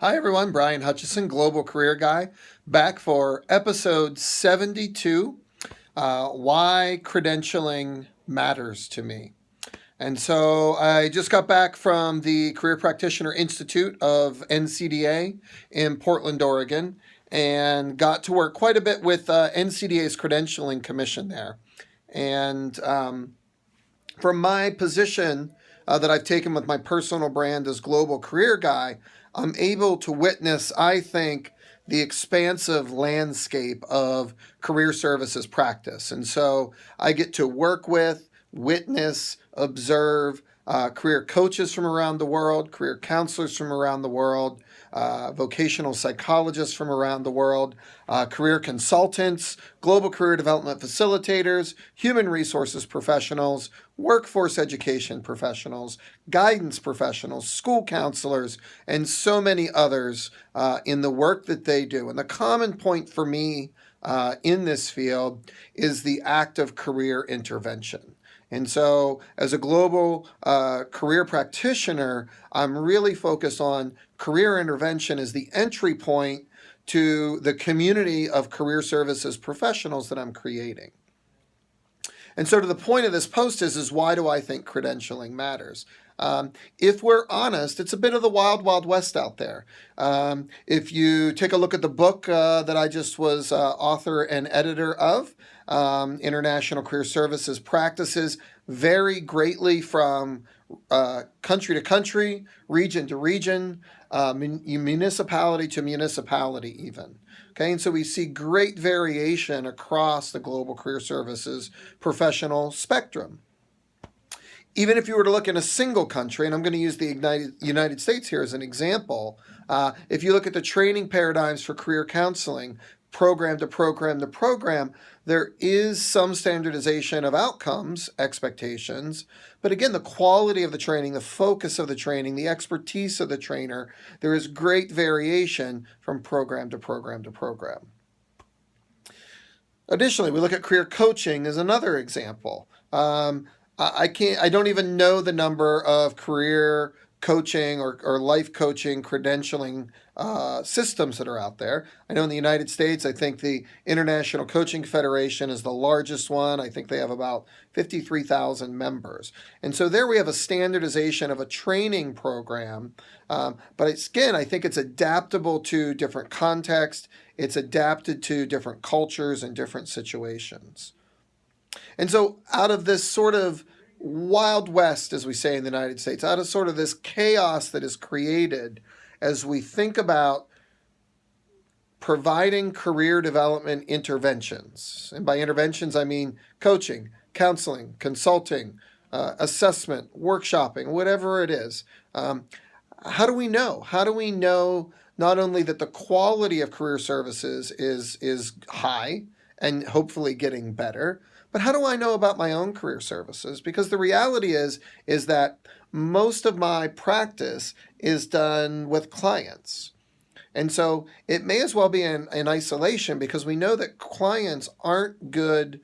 Hi everyone, Brian Hutchison, Global Career Guy, back for episode 72, Why Credentialing Matters to Me. And so I just got back from the Career Practitioner Institute of NCDA in Portland, Oregon, and got to work quite a bit with NCDA's Credentialing Commission there. And from my position that I've taken with my personal brand as Global Career Guy, I'm able to witness, I think, the expansive landscape of career services practice. And so I get to work with, witness, observe career coaches from around the world, career counselors from around the world, vocational psychologists from around the world, career consultants, global career development facilitators, human resources professionals, workforce education professionals, guidance professionals, school counselors, and so many others in the work that they do. And the common point for me in this field is the act of career intervention. And so as a global career practitioner, I'm really focused on career intervention as the entry point to the community of career services professionals that I'm creating. And so to the point of this post is why do I think credentialing matters? If we're honest, it's a bit of the wild, wild west out there. If you take a look at the book that I just was author and editor of, International Career Services Practices vary greatly from country to country, region to region, municipality to municipality even. Okay, and so we see great variation across the global career services professional spectrum. Even if you were to look in a single country, and I'm going to use the United States here as an example, if you look at the training paradigms for career counseling, program to program to program, there is some standardization of outcomes, expectations, but again, the quality of the training, the focus of the training, the expertise of the trainer, there is great variation from program to program to program. Additionally, we look at career coaching as another example. I don't even know the number of career coaching or life coaching credentialing systems that are out there. I know in the United States, I think the International Coaching Federation is the largest one. I think they have about 53,000 members. And so there we have a standardization of a training program. But again, I think it's adaptable to different contexts. It's adapted to different cultures and different situations. And so out of this sort of Wild West, as we say in the United States, out of sort of this chaos that is created as we think about providing career development interventions. And by interventions, I mean coaching, counseling, consulting, assessment, workshopping, whatever it is. How do we know? How do we know not only that the quality of career services is high and hopefully getting better, but how do I know about my own career services? Because the reality is that most of my practice is done with clients. And so it may as well be in isolation because we know that clients aren't good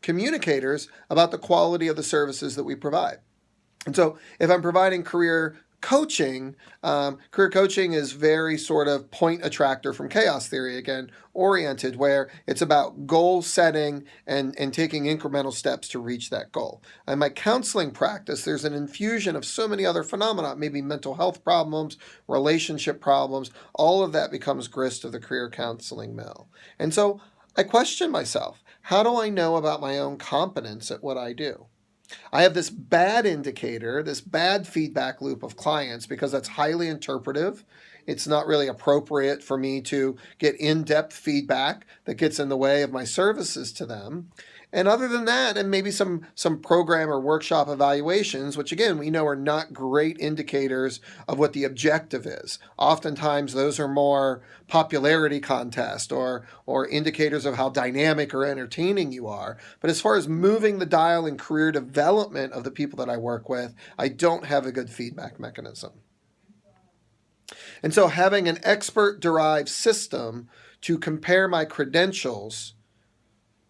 communicators about the quality of the services that we provide. And so if I'm providing career coaching is very sort of point attractor from chaos theory, again, oriented, where it's about goal setting and taking incremental steps to reach that goal. In my counseling practice, there's an infusion of so many other phenomena, maybe mental health problems, relationship problems, all of that becomes grist of the career counseling mill. And so I question myself, how do I know about my own competence at what I do? I have this bad indicator, this bad feedback loop of clients because that's highly interpretive. It's not really appropriate for me to get in-depth feedback that gets in the way of my services to them. And other than that, and maybe some program or workshop evaluations, which again, we know are not great indicators of what the objective is. Oftentimes, those are more popularity contest or indicators of how dynamic or entertaining you are. But as far as moving the dial in career development of the people that I work with, I don't have a good feedback mechanism. And so having an expert-derived system to compare my credentials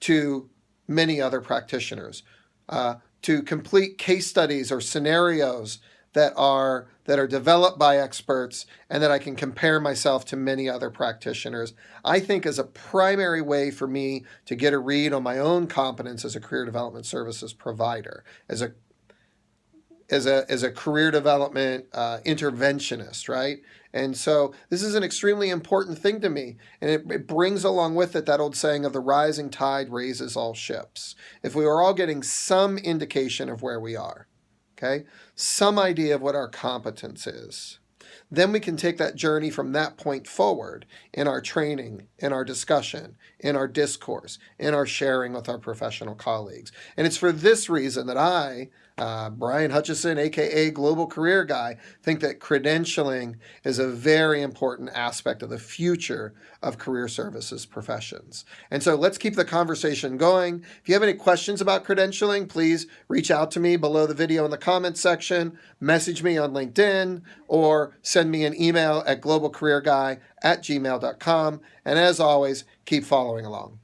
to many other practitioners, to complete case studies or scenarios that are developed by experts and that I can compare myself to many other practitioners, I think is a primary way for me to get a read on my own competence as a career development services provider, as a career development interventionist, right? And so this is an extremely important thing to me. And it brings along with it that old saying of the rising tide raises all ships. If we are all getting some indication of where we are, okay, some idea of what our competence is, then we can take that journey from that point forward in our training, in our discussion, in our discourse, in our sharing with our professional colleagues. And it's for this reason that I, Brian Hutchison, aka Global Career Guy, think that credentialing is a very important aspect of the future of career services professions. And so let's keep the conversation going. If you have any questions about credentialing, please reach out to me below the video in the comments section, message me on LinkedIn, or send me an email at globalcareerguy@gmail.com. And as always, keep following along.